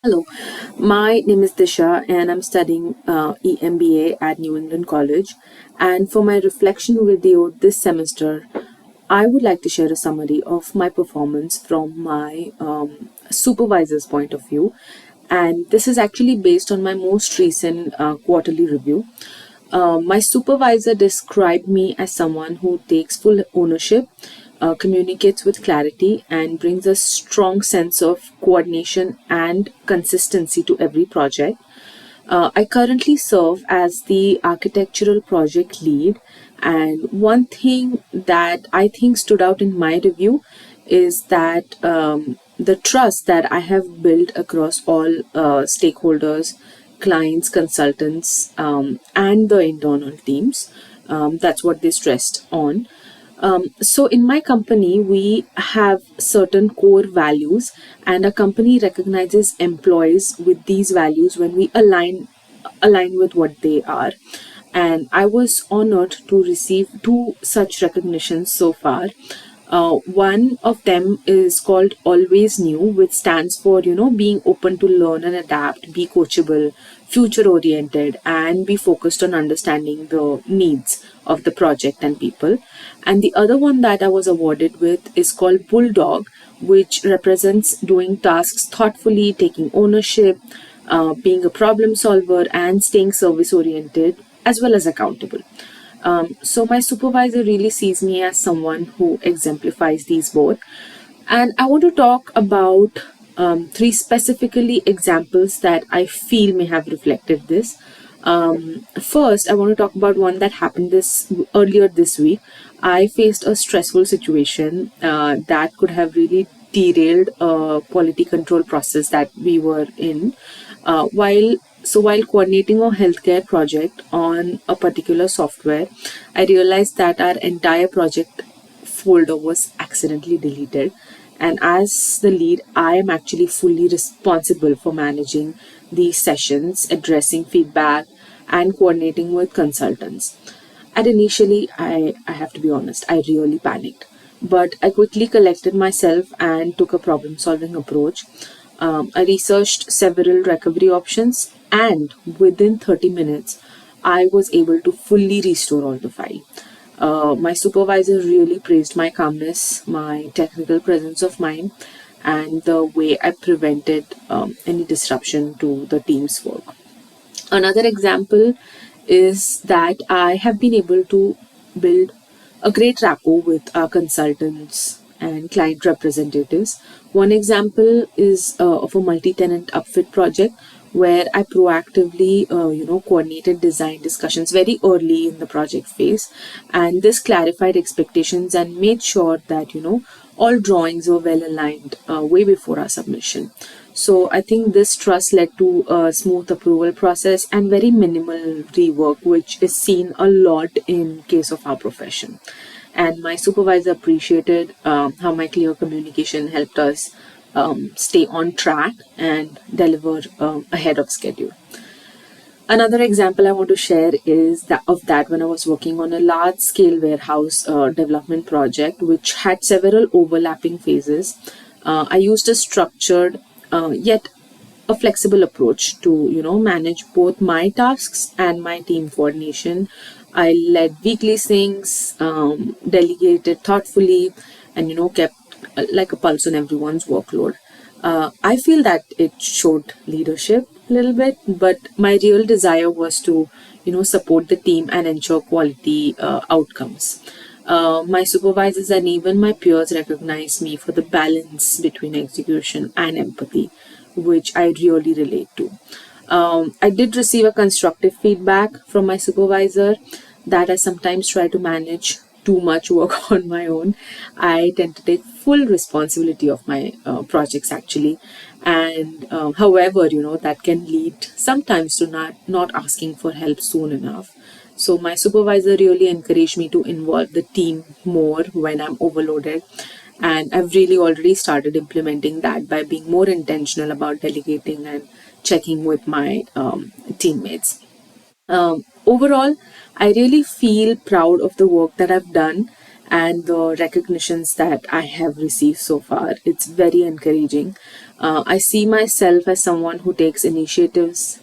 Hello, my name is Disha and I'm studying EMBA at New England College. And for my reflection video this semester, I would like to share a summary of my performance from my supervisor's point of view. And this is actually based on my most recent quarterly review. My supervisor described me as someone who takes full ownership, communicates with clarity, and brings a strong sense of coordination and consistency to every project. I currently serve as the architectural project lead, and one thing that I think stood out in my review is that the trust that I have built across all stakeholders, clients, consultants, and the internal teams. That's what they stressed on. So in my company, we have certain core values, and a company recognizes employees with these values when we align with what they are. And I was honored to receive two such recognitions so far. One of them is called Always New, which stands for, being open to learn and adapt, be coachable, future oriented, and be focused on understanding the needs of the project and people. And the other one that I was awarded with is called Bulldog, which represents doing tasks thoughtfully, taking ownership, being a problem solver, and staying service oriented as well as accountable. So my supervisor really sees me as someone who exemplifies these both. And I want to talk about three specifically examples that I feel may have reflected this. First, I want to talk about one that happened this earlier this week. I faced a stressful situation that could have really derailed a quality control process that we were in. While coordinating a healthcare project on a particular software, I realized that our entire project folder was accidentally deleted. And as the lead, I am actually fully responsible for managing these sessions, addressing feedback, and coordinating with consultants. And initially, I have to be honest, I really panicked. But I quickly collected myself and took a problem solving approach. I researched several recovery options, and within 30 minutes, I was able to fully restore all the file. My supervisor really praised my calmness, my technical presence of mind, and the way I prevented any disruption to the team's work. Another example is that I have been able to build a great rapport with our consultants and client representatives. One example is of a multi-tenant upfit project where I proactively, coordinated design discussions very early in the project phase, and this clarified expectations and made sure that all drawings were well aligned way before our submission. So I think this trust led to a smooth approval process and very minimal rework, which is seen a lot in case of our profession. And my supervisor appreciated how my clear communication helped us stay on track and deliver ahead of schedule. Another example I want to share is that when I was working on a large scale warehouse development project, which had several overlapping phases, I used a structured yet a flexible approach to manage both my tasks and my team coordination. I led weekly syncs, delegated thoughtfully, and kept like a pulse on everyone's workload. I feel that it showed leadership a little bit, but my real desire was to support the team and ensure quality outcomes. My supervisors and even my peers recognize me for the balance between execution and empathy, which I really relate to. I did receive a constructive feedback from my supervisor that I sometimes try to manage too much work on my own. I tend to take full responsibility of my projects actually, and however, that can lead sometimes to not asking for help soon enough. So my supervisor really encouraged me to involve the team more when I'm overloaded. And I've really already started implementing that by being more intentional about delegating and checking with my teammates. Overall, I really feel proud of the work that I've done and the recognitions that I have received so far. It's very encouraging. I see myself as someone who takes initiatives,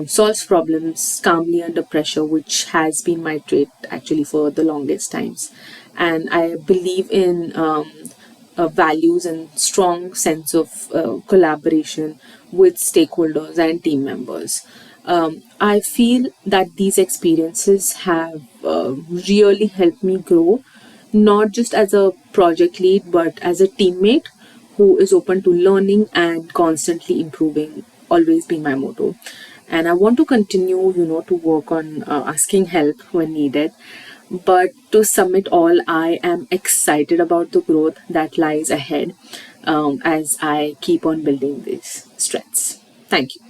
solves problems calmly under pressure, which has been my trait actually for the longest times. And I believe in values and strong sense of collaboration with stakeholders and team members. I feel that these experiences have really helped me grow, not just as a project lead, but as a teammate who is open to learning and constantly improving, always been my motto. And I want to continue, to work on asking help when needed. But to sum it all, I am excited about the growth that lies ahead as I keep on building these strengths. Thank you.